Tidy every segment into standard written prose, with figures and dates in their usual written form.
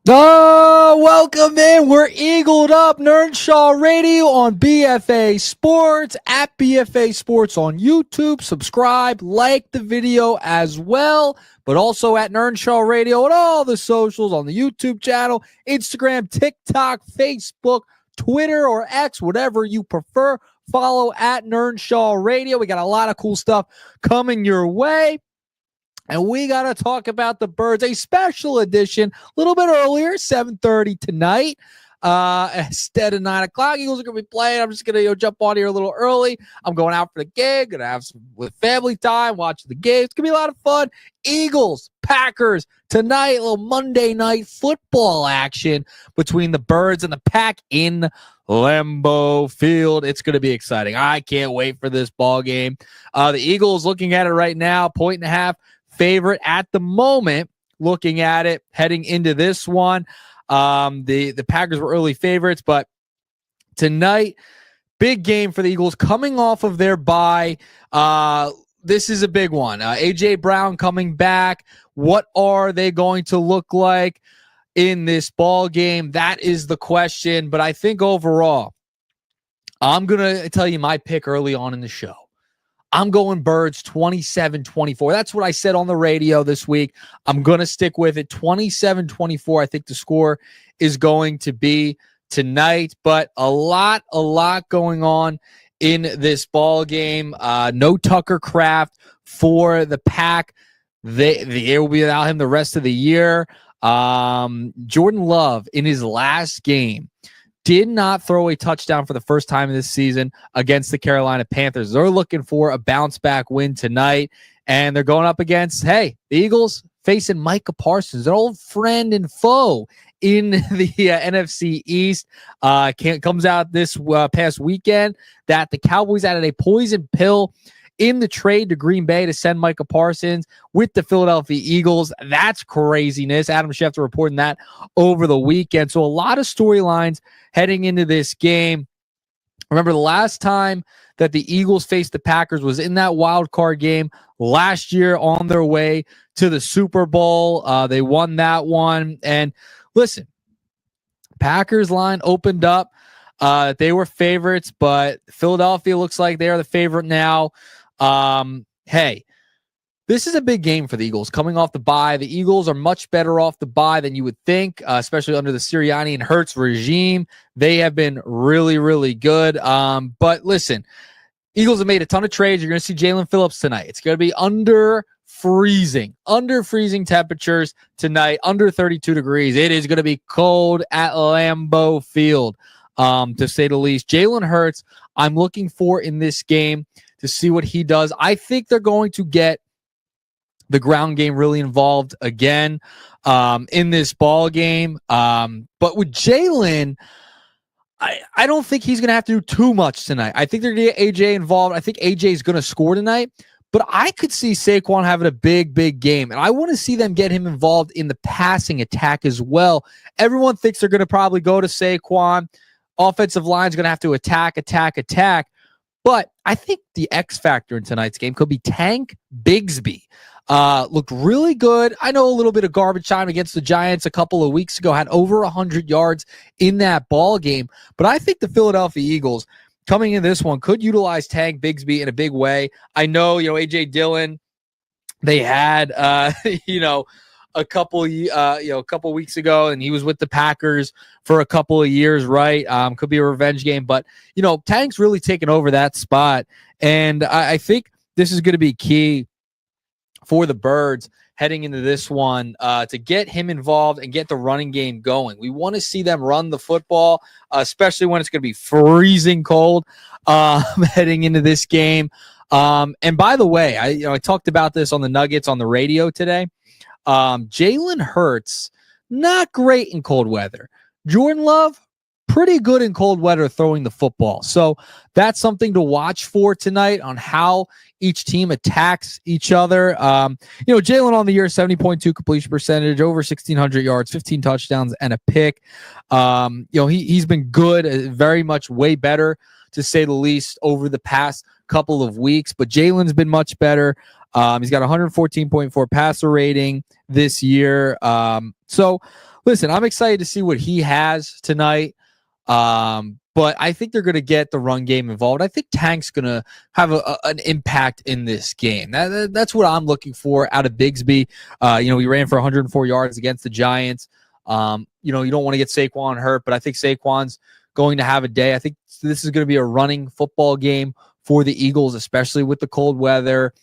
Welcome in. We're eagled up. Nerdshaw Radio on BFA Sports, at BFA Sports on YouTube. Subscribe, like the video as well, but also at Nerdshaw Radio on all the socials on the YouTube channel, Instagram, TikTok, Facebook, Twitter, or X, whatever you prefer. Follow at Nerdshaw Radio. We got a lot of cool stuff coming your way. And we got to talk about the Birds, a special edition, a little bit earlier, 7:30 tonight. Instead of 9 o'clock, Eagles are going to be playing. I'm just going to jump on here a little early. I'm going out for the game. Going to have some with family time, watching the game. It's going to be a lot of fun. Eagles, Packers, tonight, a little Monday night football action between the Birds and the Pack in Lambeau Field. It's going to be exciting. I can't wait for this ball game. The Eagles, looking at it right now, 1.5 favorite at the moment, looking at it heading into this one. The Packers were early favorites, but tonight, big game for the Eagles coming off of their bye. This is a big one. A.J. Brown coming back. What are they going to look like in this ball game? That is the question. But I think overall, I'm going to tell you my pick early on in the show. I'm going Birds 27-24. That's what I said on the radio this week. I'm going to stick with it. 27-24. I think the score is going to be tonight, but a lot going on in this ball game. No Tucker Kraft for the Pack. They will be without him the rest of the year. Jordan Love in his last game did not throw a touchdown for the first time in this season against the Carolina Panthers. They're looking for a bounce-back win tonight, and they're going up against, the Eagles facing Micah Parsons, an old friend and foe in the NFC East. Comes out this past weekend that the Cowboys added a poison pill in the trade to Green Bay to send Micah Parsons with the Philadelphia Eagles. That's craziness. Adam Schefter reporting that over the weekend. So a lot of storylines heading into this game. Remember, the last time that the Eagles faced the Packers was in that wild card game last year on their way to the Super Bowl. They won that one. And listen, Packers line opened up. They were favorites, but Philadelphia looks like they are the favorite now. This is a big game for the Eagles coming off the bye. The Eagles are much better off the bye than you would think, especially under the Sirianni and Hurts regime. They have been really, really good. But listen, Eagles have made a ton of trades. You're going to see Jalen Phillips tonight. It's going to be under freezing temperatures tonight, under 32 degrees. It is going to be cold at Lambeau Field, to say the least. Jalen Hurts, I'm looking for in this game to see what he does. I think they're going to get the ground game really involved again in this ball game. But with Jalen, I don't think he's going to have to do too much tonight. I think they're going to get AJ involved. I think AJ is going to score tonight. But I could see Saquon having a big game. And I want to see them get him involved in the passing attack as well. Everyone thinks they're going to probably go to Saquon. Offensive line's going to have to attack. But I think the X factor in tonight's game could be Tank Bigsby. Looked really good. I know a little bit of garbage time against the Giants a couple of weeks ago, had over 100 yards in that ball game. But I think the Philadelphia Eagles coming in this one could utilize Tank Bigsby in a big way. I know, A.J. Dillon, they had, a couple weeks ago, and he was with the Packers for a couple of years, right? Could be a revenge game, but Tank's really taken over that spot, and I think this is going to be key for the Birds heading into this one to get him involved and get the running game going. We want to see them run the football, especially when it's going to be freezing cold heading into this game. And by the way, I talked about this on the Nuggets on the radio today. Jalen Hurts, not great in cold weather. Jordan Love, pretty good in cold weather throwing the football. So that's something to watch for tonight on how each team attacks each other. Jalen on the year, 70.2 completion percentage, over 1,600 yards, 15 touchdowns, and a pick. He's been good, very much way better, to say the least, over the past couple of weeks. But Jalen's been much better. He's got 114.4 passer rating this year. So listen, I'm excited to see what he has tonight. But I think they're going to get the run game involved. I think Tank's going to have an impact in this game. That's what I'm looking for out of Bigsby. He ran for 104 yards against the Giants. You don't want to get Saquon hurt, but I think Saquon's going to have a day. I think this is going to be a running football game for the Eagles, especially with the cold weather.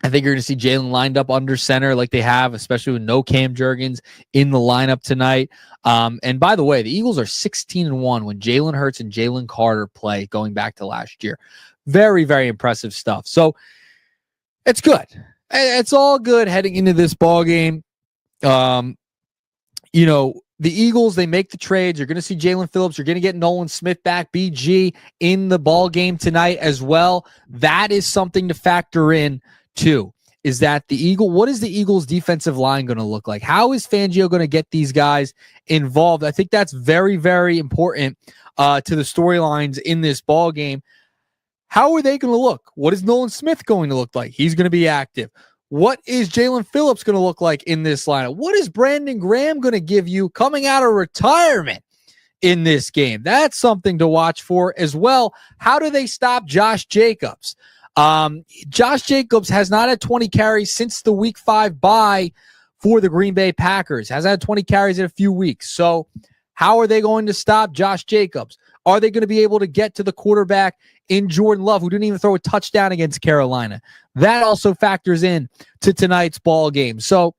I think you're going to see Jalen lined up under center like they have, especially with no Cam Jurgens in the lineup tonight. And by the way, the Eagles are 16-1 when Jalen Hurts and Jalen Carter play going back to last year. Very, very impressive stuff. So it's good. It's all good heading into this ball game. The Eagles, they make the trades. You're going to see Jalen Phillips. You're going to get Nolan Smith back, BG, in the ball game tonight as well. That is something to factor in. Two is that what is the Eagles defensive line going to look like? How is Fangio going to get these guys involved? I think that's very, very important to the storylines in this ball game. How are they going to look? What is Nolan Smith going to look like? He's going to be active. What is Jalen Phillips going to look like in this lineup? What is Brandon Graham going to give you coming out of retirement in this game? That's something to watch for as well. How do they stop Josh Jacobs? Josh Jacobs has not had 20 carries since the week 5 bye for the Green Bay Packers. Hasn't had 20 carries in a few weeks. So how are they going to stop Josh Jacobs? Are they going to be able to get to the quarterback in Jordan Love, who didn't even throw a touchdown against Carolina? That also factors in to tonight's ball game. So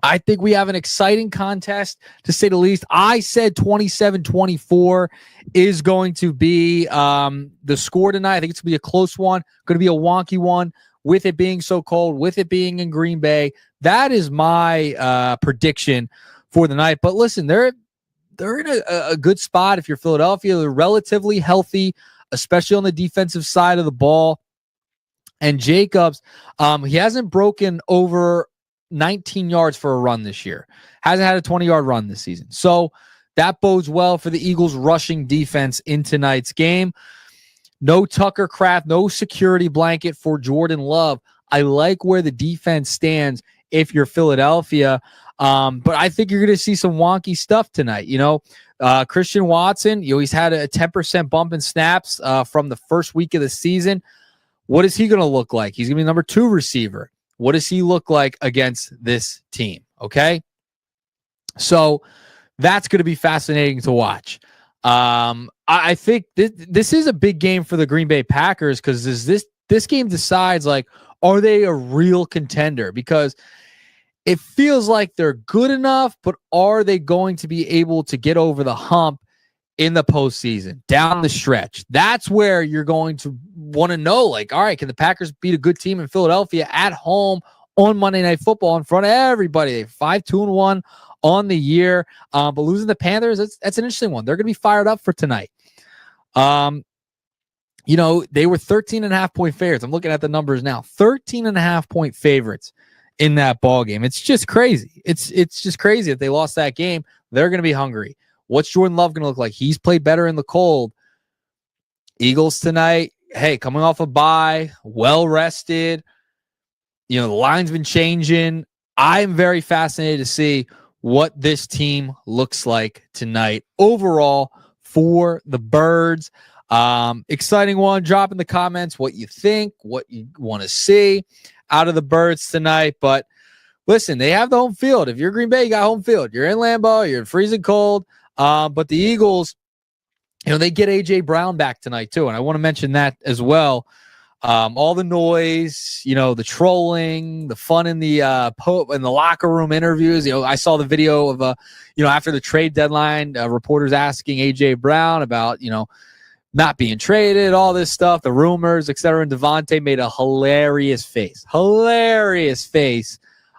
I think we have an exciting contest, to say the least. I said 27-24 is going to be the score tonight. I think it's going to be a close one, going to be a wonky one, with it being so cold, with it being in Green Bay. That is my prediction for the night. But listen, they're in a good spot. If you're Philadelphia, they're relatively healthy, especially on the defensive side of the ball. And Jacobs, he hasn't broken over 19 yards for a run this year. Hasn't had a 20-yard run this season. So that bodes well for the Eagles' rushing defense in tonight's game. No Tucker Kraft, no security blanket for Jordan Love. I like where the defense stands if you're Philadelphia. But I think you're going to see some wonky stuff tonight. Christian Watson, he's had a 10% bump in snaps from the first week of the season. What is he going to look like? He's going to be number 2 receiver. What does he look like against this team? Okay. So that's going to be fascinating to watch. I think this is a big game for the Green Bay Packers, because this game decides, are they a real contender? Because it feels like they're good enough, but are they going to be able to get over the hump in the postseason, down the stretch? That's where you're going to want to know, all right, can the Packers beat a good team in Philadelphia at home on Monday Night Football in front of everybody? They're 5-2-1 on the year, but losing the Panthers, that's an interesting one. They're going to be fired up for tonight. They were 13.5-point favorites. I'm looking at the numbers now. 13.5-point favorites in that ball game. It's just crazy. It's just crazy that they lost that game. They're going to be hungry. What's Jordan Love going to look like? He's played better in the cold. Eagles tonight, hey, coming off a bye, well rested. The line's been changing. I'm very fascinated to see what this team looks like tonight overall for the Birds. Exciting one. Drop in the comments what you think, what you want to see out of the Birds tonight. But listen, they have the home field. If you're Green Bay, you got home field. You're in Lambeau. You're in freezing cold. But the Eagles, they get A.J. Brown back tonight too. And I want to mention that as well. All the noise, the trolling, the fun in the in the locker room interviews. I saw the video of after the trade deadline, reporters asking A.J. Brown about not being traded, all this stuff, the rumors, etc. And Devontae made a hilarious face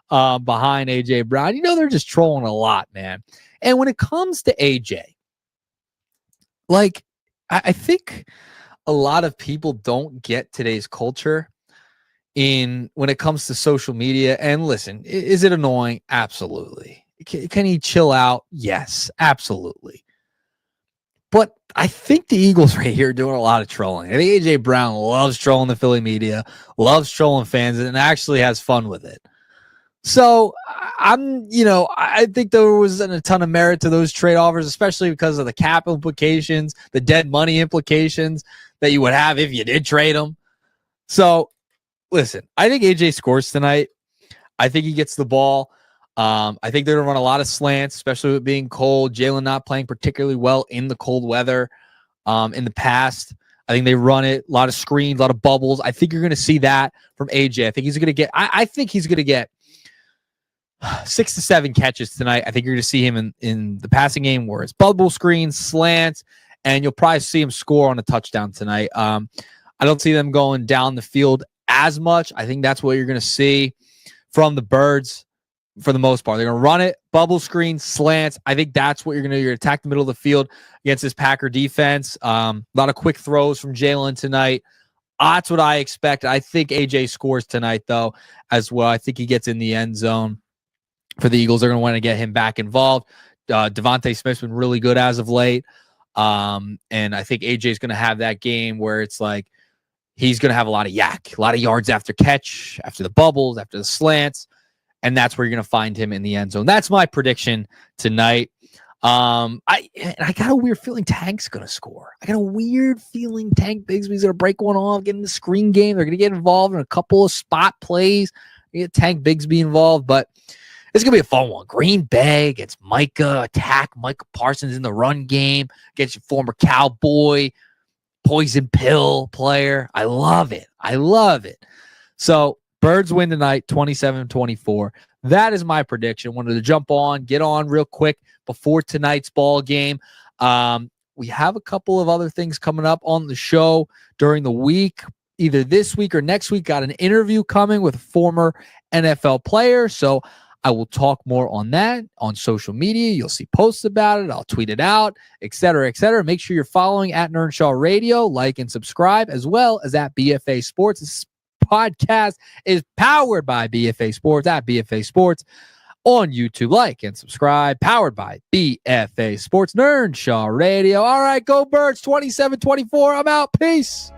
behind A.J. Brown. They're just trolling a lot, man. And when it comes to AJ, I think a lot of people don't get today's culture when it comes to social media. And listen, is it annoying? Absolutely. Can he chill out? Yes, absolutely. But I think the Eagles right here are doing a lot of trolling. I think A.J. Brown loves trolling the Philly media, loves trolling fans, and actually has fun with it. So I think there wasn't a ton of merit to those trade offers, especially because of the cap implications, the dead money implications that you would have if you did trade him. So listen, I think AJ scores tonight. I think he gets the ball. I think they're going to run a lot of slants, especially with being cold. Jalen not playing particularly well in the cold weather in the past. I think they run it, a lot of screens, a lot of bubbles. I think you're going to see that from AJ. I think he's going to get, I think he's going to get 6 to 7 catches tonight. I think you're going to see him in the passing game where it's bubble screens, slants, and you'll probably see him score on a touchdown tonight. I don't see them going down the field as much. I think that's what you're going to see from the Birds for the most part. They're going to run it, bubble screen, slants. I think that's what you're going to do. You're going to attack the middle of the field against this Packer defense. A lot of quick throws from Jalen tonight. That's what I expect. I think AJ scores tonight, though, as well. I think he gets in the end zone for the Eagles. They're going to want to get him back involved. Devontae Smith's been really good as of late. And I think AJ's going to have that game where it's like he's going to have a lot of yak, a lot of yards after catch, after the bubbles, after the slants. And that's where you're going to find him in the end zone. That's my prediction tonight. I got a weird feeling Tank's going to score. I got a weird feeling Tank Bigsby's going to break one off, get in the screen game. They're going to get involved in a couple of spot plays. Get Tank Bigsby involved, but it's going to be a fun one. Green Bay against Micah, attack Micah Parsons in the run game, against your former Cowboy, poison pill player. I love it. I love it. So Birds win tonight, 27-24. That is my prediction. Wanted to jump on, get on real quick before tonight's ball game. We have a couple of other things coming up on the show during the week, either this week or next week. Got an interview coming with a former NFL player. So I will talk more on that on social media. You'll see posts about it. I'll tweet it out, et cetera, et cetera. Make sure you're following at Nernshaw Radio, like and subscribe, as well as at BFA Sports. This podcast is powered by BFA Sports at BFA Sports on YouTube. Like and subscribe. Powered by BFA Sports, Nernshaw Radio. All right, go Birds, 27-24. I'm out. Peace.